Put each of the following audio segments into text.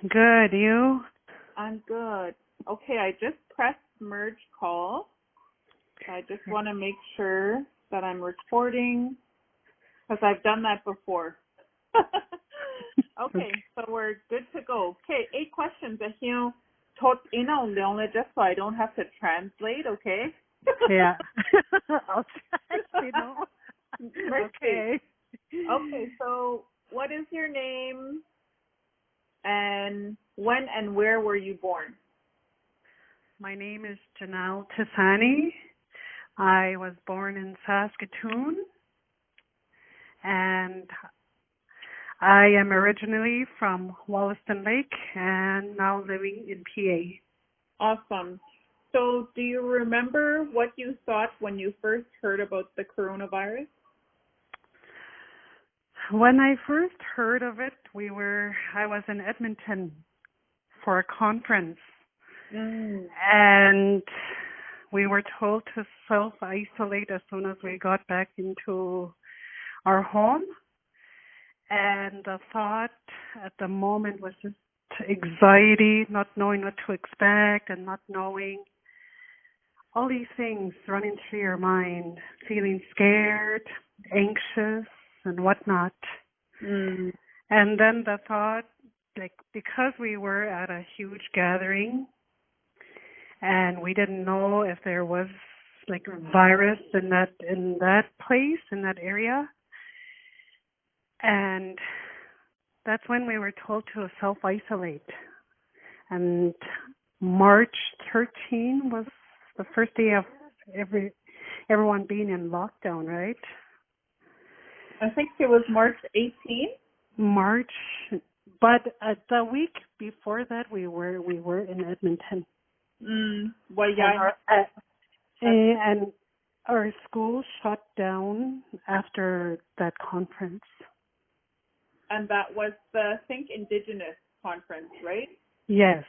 Good, you? I'm good. Okay, I just pressed merge call. I just want to make sure that I'm recording because I've done that before. Okay, so we're good to go. Okay, 8 questions. Tot ina just so I don't have to translate, okay? Yeah. I'll try. Okay. Okay, so what is your name and when and where were you born? My name is Jaynelle Tsanniel. I was born in Saskatoon, and I am originally from Wollaston Lake and now living in PA. Awesome. So do you remember what you thought when you first heard about the coronavirus? When I first heard of it, I was in Edmonton for a conference. And we were told to self-isolate as soon as we got back into our home. And the thought at the moment was just anxiety, not knowing what to expect and not knowing all these things running through your mind, feeling scared, anxious, and whatnot. And then the thought, because we were at a huge gathering, and we didn't know if there was a virus in that place, in that area. And that's when we were told to self-isolate. And March 13 was the first day of everyone being in lockdown, right? I think it was March 18th. March, but the week before that we were in Edmonton. Well, yeah. And our school shut down after that conference. And that was the Think Indigenous conference, right? Yes.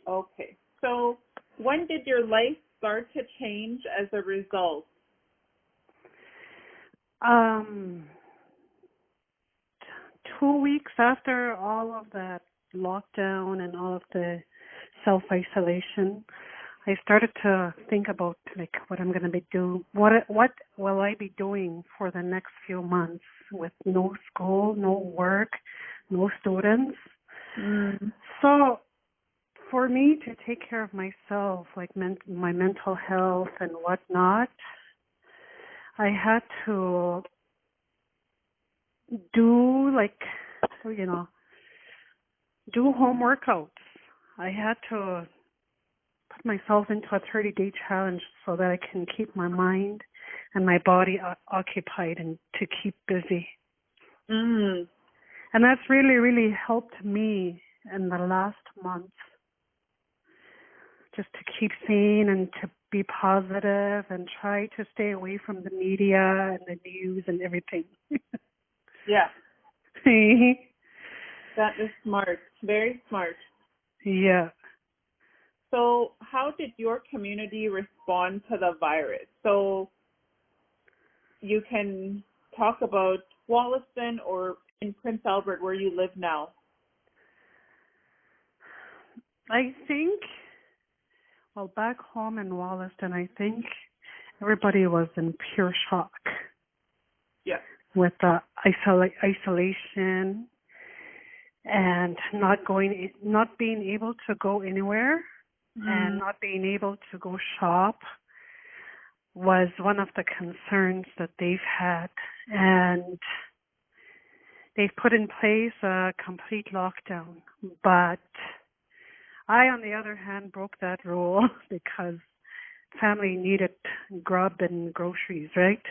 Okay. So when did your life start to change as a result? 2 weeks after all of that lockdown and all of the self-isolation, I started to think about what I'm going to be doing. What will I be doing for the next few months with no school, no work, no students? So for me to take care of myself, my mental health and whatnot, I had to do do home workouts. I had to put myself into a 30-day challenge so that I can keep my mind and my body occupied and to keep busy. And that's really, really helped me in the last month, just to keep sane and to be positive and try to stay away from the media and the news and everything. Yeah. That is smart. Very smart. Yeah. So how did your community respond to the virus? So you can talk about Wollaston or in Prince Albert where you live now. I think, back home in Wollaston, I think everybody was in pure shock. Yeah. With the isolation and not being able to go anywhere and not being able to go shop was one of the concerns that they've had. And they've put in place a complete lockdown. But I, on the other hand, broke that rule because family needed grub and groceries, right?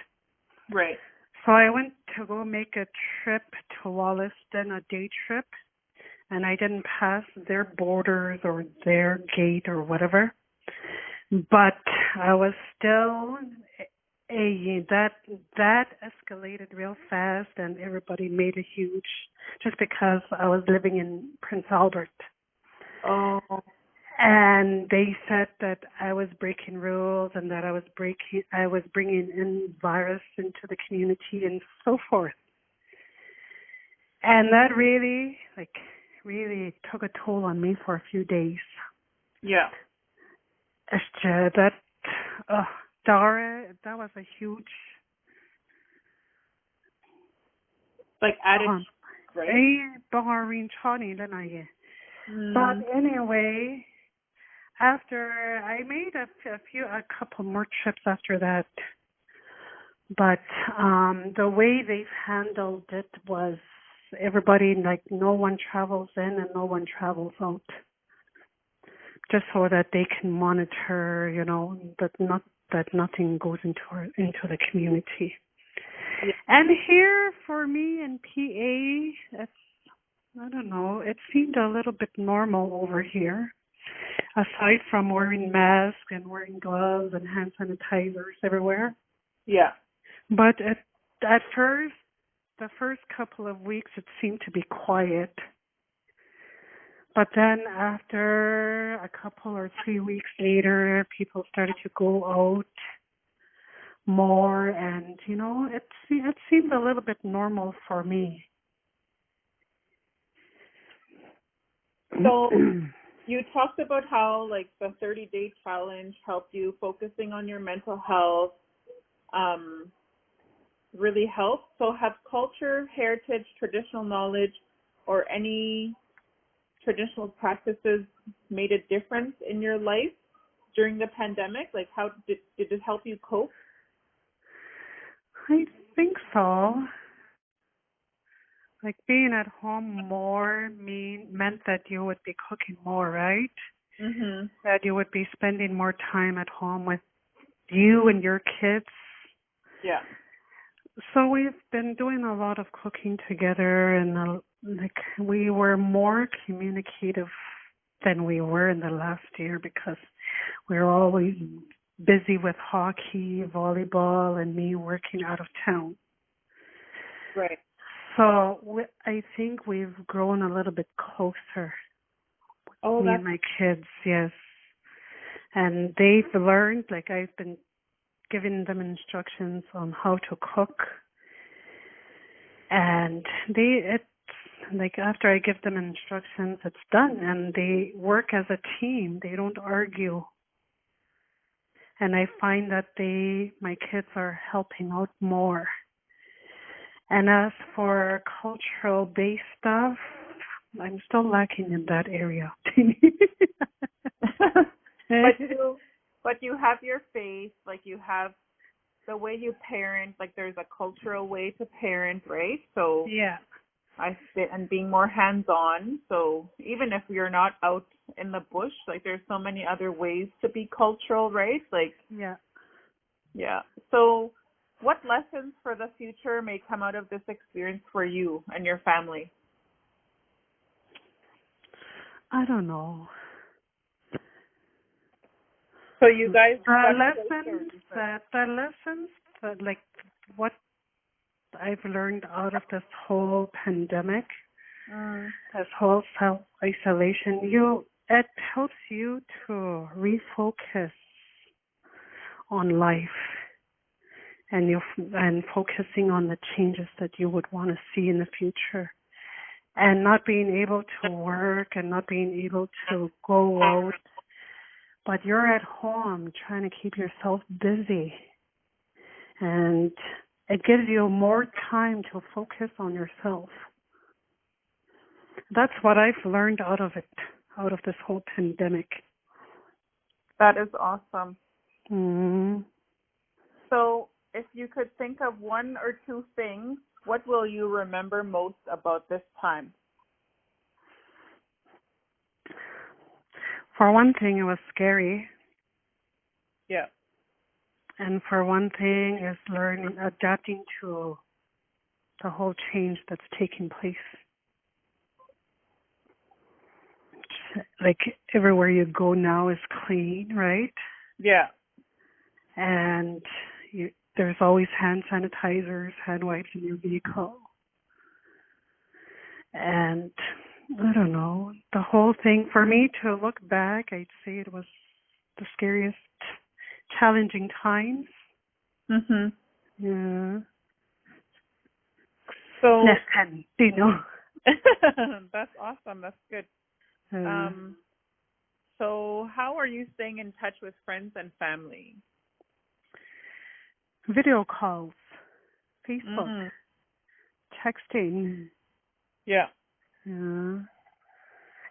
Right. So I went to go make a trip to Wollaston, a day trip, and I didn't pass their borders or their gate or whatever. But I was still that escalated real fast, and everybody made a huge, just because I was living in Prince Albert. Oh. And they said that I was breaking rules and that I was bringing in virus into the community and so forth. And that really really took a toll on me for a few days. Yeah. That, Dara, that was a huge, Like added, right? Bahrain Chani, then I. Mm. But anyway, after I made a couple more trips after that, but the way they've handled it was everybody, like, no one travels in and no one travels out, just so that they can monitor, that nothing goes into the community. Yeah. And here for me in PA, I don't know, it seemed a little bit normal over here, aside from wearing masks and wearing gloves and hand sanitizers everywhere. Yeah. But at first, the first couple of weeks, it seemed to be quiet. But then after a couple or 3 weeks later, people started to go out more, and, it seemed a little bit normal for me. So you talked about how, like, the 30-day challenge helped you focusing on your mental health, really helped. So have culture, heritage, traditional knowledge, or any traditional practices made a difference in your life during the pandemic? Like, how did it help you cope? I think so. Like, being at home more meant that you would be cooking more, right? Mm-hmm. That you would be spending more time at home with you and your kids. Yeah. So we've been doing a lot of cooking together, and we were more communicative than we were in the last year, because we were always busy with hockey, volleyball, and me working out of town. Right. So I think we've grown a little bit closer. Me and my kids, yes. And they've learned, like, I've been giving them instructions on how to cook. And after I give them instructions, it's done. And they work as a team. They don't argue. And I find that my kids are helping out more. And as for cultural-based stuff, I'm still lacking in that area. But you have your faith, like, you have the way you parent, like, there's a cultural way to parent, right? So yeah. And being more hands-on. So even if you're not out in the bush, like, there's so many other ways to be cultural, right? Like, yeah. Yeah. So what lessons for the future may come out of this experience for you and your family? I don't know. So you guys, the lessons that, like, what I've learned out of this whole pandemic, this whole self-isolation, it helps you to refocus on life, and focusing on the changes that you would want to see in the future, and not being able to work and not being able to go out, but you're at home trying to keep yourself busy, and it gives you more time to focus on yourself. That's what I've learned out of this whole pandemic. That is awesome. Mm-hmm. So if you could think of one or two things, what will you remember most about this time? For one thing, it was scary. Yeah. And for one thing is adapting to the whole change that's taking place. Like, everywhere you go now is clean, right? Yeah. And there's always hand sanitizers, hand wipes in your vehicle. And I don't know, the whole thing, for me to look back, I'd say it was the scariest, challenging times. Mhm. Yeah. So, Less than, That's awesome. That's good. Uh, So how are you staying in touch with friends and family? Video calls, Facebook, Mm. texting. Yeah. Uh,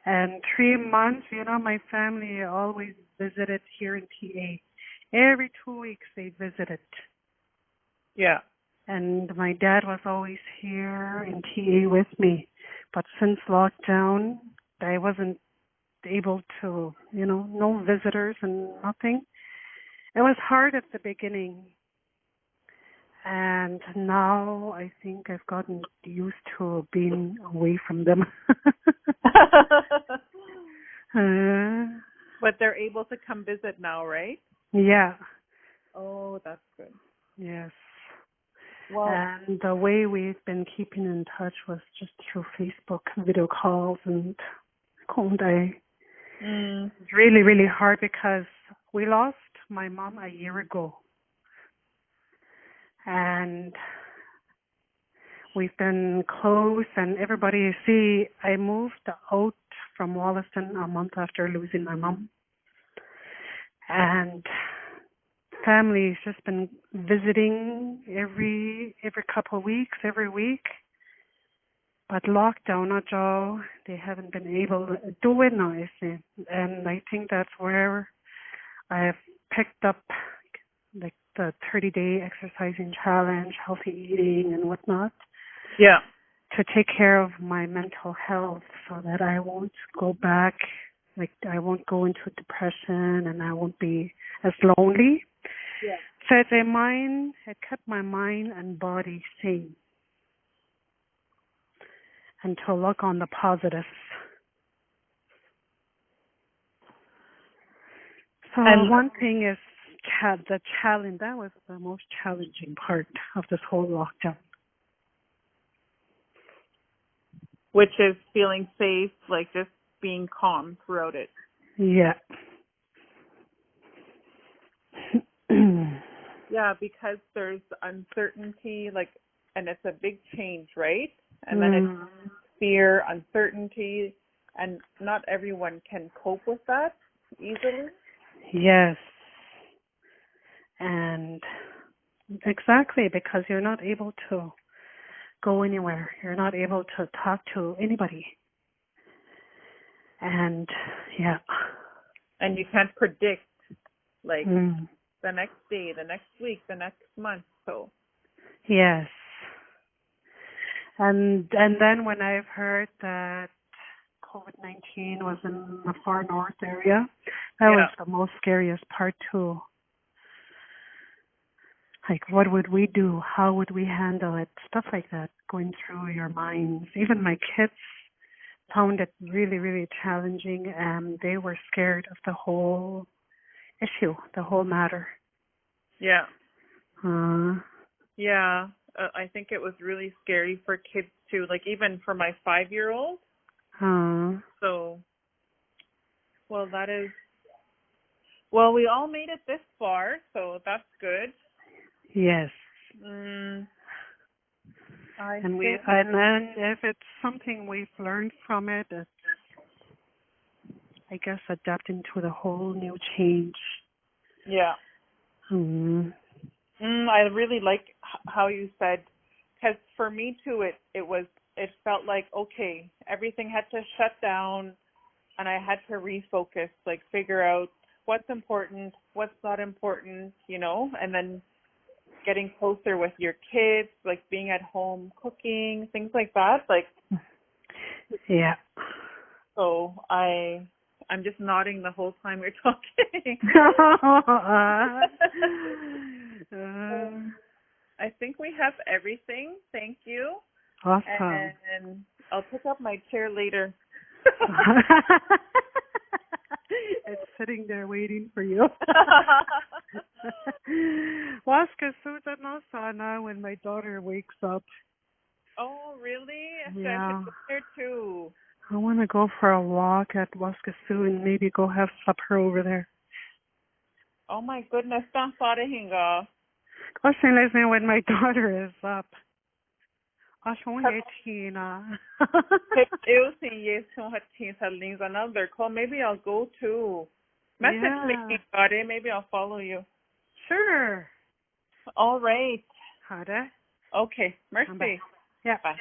and 3 months, my family always visited here in TA. Every 2 weeks they visited. Yeah. And my dad was always here in TA with me. But since lockdown, I wasn't able to, no visitors and nothing. It was hard at the beginning. And now I think I've gotten used to being away from them. But they're able to come visit now, right? Yeah, Oh, that's good. yes. Well, And the way we've been keeping in touch was just through Facebook video calls and contact. It's really, really hard because we lost my mom a year ago. And we've been close, and everybody see I moved out from Wollaston a month after losing my mom. And family's just been visiting every couple of weeks, every week. But lockdown, Joe, they haven't been able to do it now, I see. And I think that's where I've picked up like the 30-day exercising challenge, healthy eating and whatnot. yeah. To take care of my mental health so that I won't go back, like I won't go into depression and I won't be as lonely. Yeah. So it kept my mind and body sane. And to look on the positives. So And one thing is the challenge. That was the most challenging part of this whole lockdown. which is feeling safe, like just being calm throughout it. Yeah. Yeah, because there's uncertainty, and it's a big change, right? And then it's fear, uncertainty, and not everyone can cope with that easily. Yes. And exactly, because you're not able to go anywhere. You're not able to talk to anybody. And yeah. And you can't predict, Mm. the next day, the next week, the next month. So Yes. And then when I've heard that COVID-19 was in the far north area, that was the most scariest part too. Like, what would we do? How would we handle it? Stuff like that going through your minds. Even my kids found it really, really challenging, and they were scared of the whole issue, the whole matter. Yeah. Yeah. I think it was really scary for kids too, even for my 5-year-old. So, well, we all made it this far, so that's good. Yes. And then if it's something we've learned from it, it's, I guess, adapting to the whole new change. Yeah. I really like how you said, because for me too, it felt like, okay, everything had to shut down, and I had to refocus, figure out what's important, what's not important, and then getting closer with your kids, being at home, cooking, things like that. Yeah. So I'm just nodding the whole time you're talking. I think we have everything. Thank you. Awesome. And I'll pick up my chair later. It's sitting there waiting for you. Waska Susan Osana when my daughter wakes up. Oh, really? Yeah. I should be there too. I want to go for a walk at Waskasoo and maybe go have supper over there. Oh my goodness, don't thought hinga. Question, listen, when my daughter is up. Eu sim, esse ratinho salinhos another call. Maybe I'll go too. Message me, buddy. Maybe I'll follow you. Sure. All right. How'd I? Okay. Merci. Yeah. Bye.